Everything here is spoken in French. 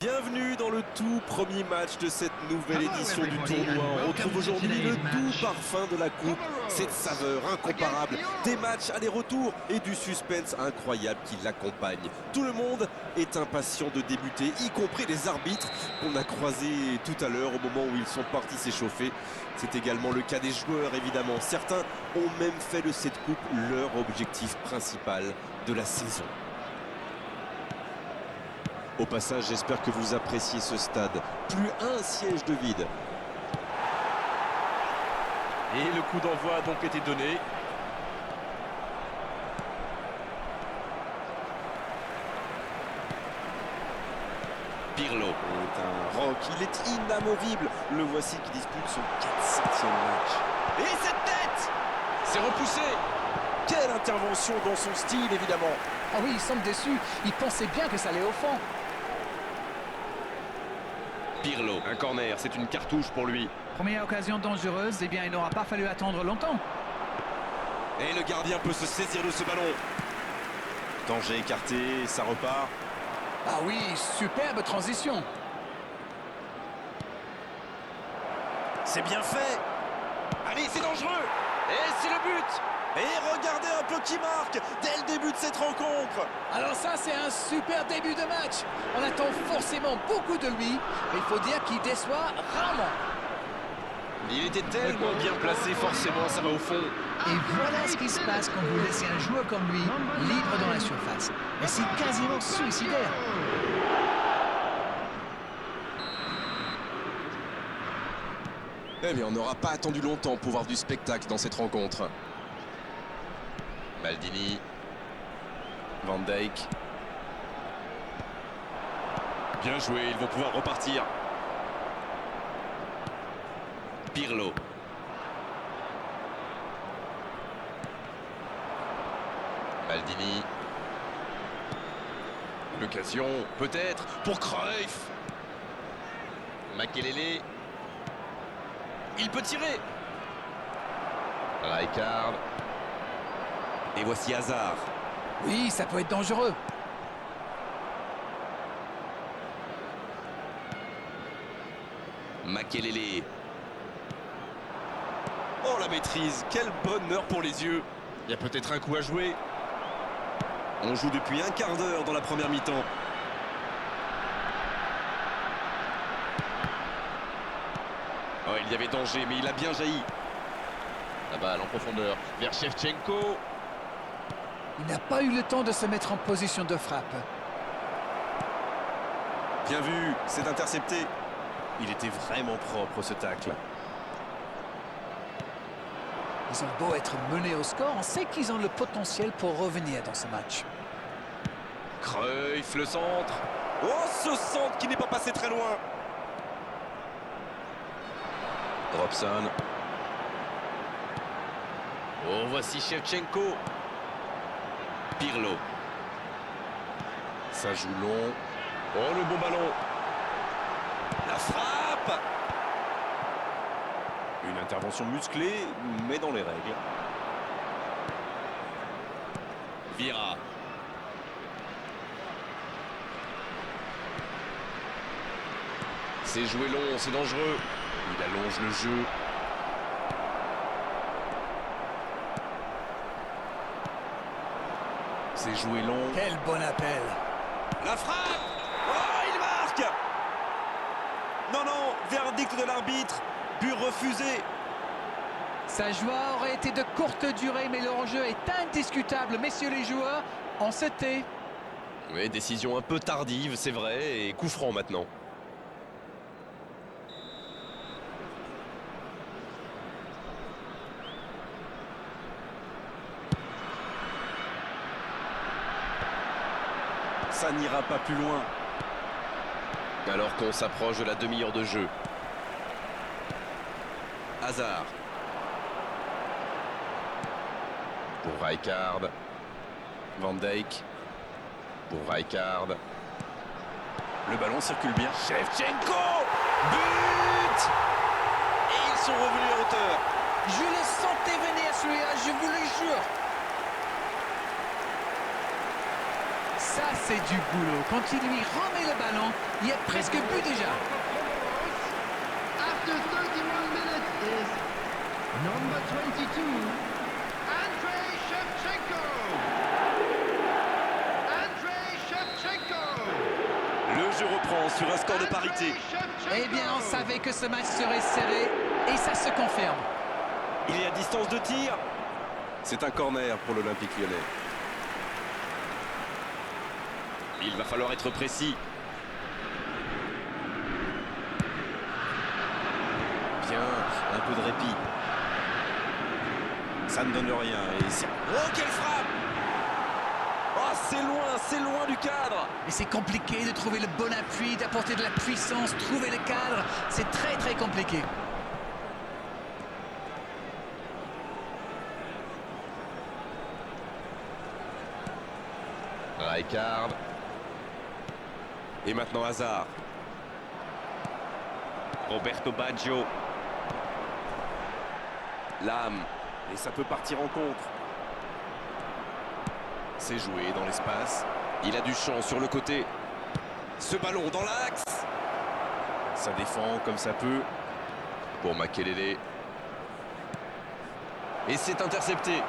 Bienvenue dans le tout premier match de cette nouvelle édition du tournoi. On retrouve aujourd'hui le doux parfum de la coupe, cette saveur incomparable, des matchs aller-retour et du suspense incroyable qui l'accompagne. Tout le monde est impatient de débuter, y compris les arbitres qu'on a croisés tout à l'heure au moment où ils sont partis s'échauffer. C'est également le cas des joueurs évidemment. Certains ont même fait de cette coupe leur objectif principal de la saison. Au passage, j'espère que vous appréciez ce stade. Plus un siège de vide. Et le coup d'envoi a donc été donné. Pirlo est un roc, il est inamovible. Le voici qui dispute son 400e match. Et cette tête! C'est repoussé! Quelle intervention dans son style, évidemment. Ah oui, il semble déçu. Il pensait bien que ça allait au fond. Pirlo, un corner, c'est une cartouche pour lui. Première occasion dangereuse, eh bien il n'aura pas fallu attendre longtemps. Et le gardien peut se saisir de ce ballon. Danger écarté, ça repart. Ah oui, superbe transition. C'est bien fait. Allez, c'est dangereux! Et c'est le but! Et regardez un peu qui marque dès le début de cette rencontre. Alors ça, c'est un super début de match. On attend forcément beaucoup de lui, mais il faut dire qu'il déçoit rarement. Il était tellement bien placé, forcément, ça va au fond. Et voilà ce qui se passe quand vous laissez un joueur comme lui libre dans la surface. Et c'est quasiment suicidaire. Eh bien, on n'aura pas attendu longtemps pour voir du spectacle dans cette rencontre. Maldini. Van Dijk. Bien joué, ils vont pouvoir repartir. Pirlo. Maldini. L'occasion, peut-être, pour Cruyff. Makelele. Il peut tirer. Rijkaard. Et voici Hazard. Oui, ça peut être dangereux. Makelele. Oh, la maîtrise, quel bonheur pour les yeux. Il y a peut-être un coup à jouer. On joue depuis un quart d'heure dans la première mi-temps. Oh, il y avait danger, mais il a bien jailli. La balle en profondeur vers Shevchenko. Il n'a pas eu le temps de se mettre en position de frappe. Bien vu, c'est intercepté. Il était vraiment propre ce tacle. Ils ont beau être menés au score, on sait qu'ils ont le potentiel pour revenir dans ce match. Cruyff, le centre. Oh, ce centre qui n'est pas passé très loin. Robson. Oh, voici Shevchenko. Pirlo. Ça joue long. Oh, le bon ballon. La frappe. Une intervention musclée, mais dans les règles. Vieira. C'est joué long, c'est dangereux. Il allonge le jeu. C'est joué long. Quel bon appel. La frappe. Oh, il marque. Non, non, verdict de l'arbitre. But refusé. Sa joie aurait été de courte durée, mais le hors-jeu est indiscutable. Messieurs les joueurs, on se tait. Oui, décision un peu tardive, c'est vrai, et coup franc maintenant. Ça n'ira pas plus loin. Alors qu'on s'approche de la demi-heure de jeu. Hazard. Pour Rijkaard. Van Dijk. Pour Rijkaard. Le ballon circule bien. Shevchenko. But! Et ils sont revenus à hauteur. Je le sentais venir celui-là, je vous le jure. Ça, c'est du boulot. Quand il lui remet le ballon, il y a presque but déjà. After 31 minutes is number 22, Andrei Shevchenko. Andrei Shevchenko. Le jeu reprend sur un score de parité. Eh bien, on savait que ce match serait serré et ça se confirme. Il est à distance de tir. C'est un corner pour l'Olympique Lyonnais. Il va falloir être précis. Bien, un peu de répit. Ça ne donne rien. Et oh, quelle frappe! Oh, c'est loin du cadre. Et c'est compliqué de trouver le bon appui, d'apporter de la puissance, trouver le cadre. C'est très très compliqué. Rijkaard. Et maintenant Hazard. Roberto Baggio. L'âme. Et ça peut partir en contre. C'est joué dans l'espace. Il a du champ sur le côté. Ce ballon dans l'axe. Ça défend comme ça peut. Pour Makelele. Et c'est intercepté.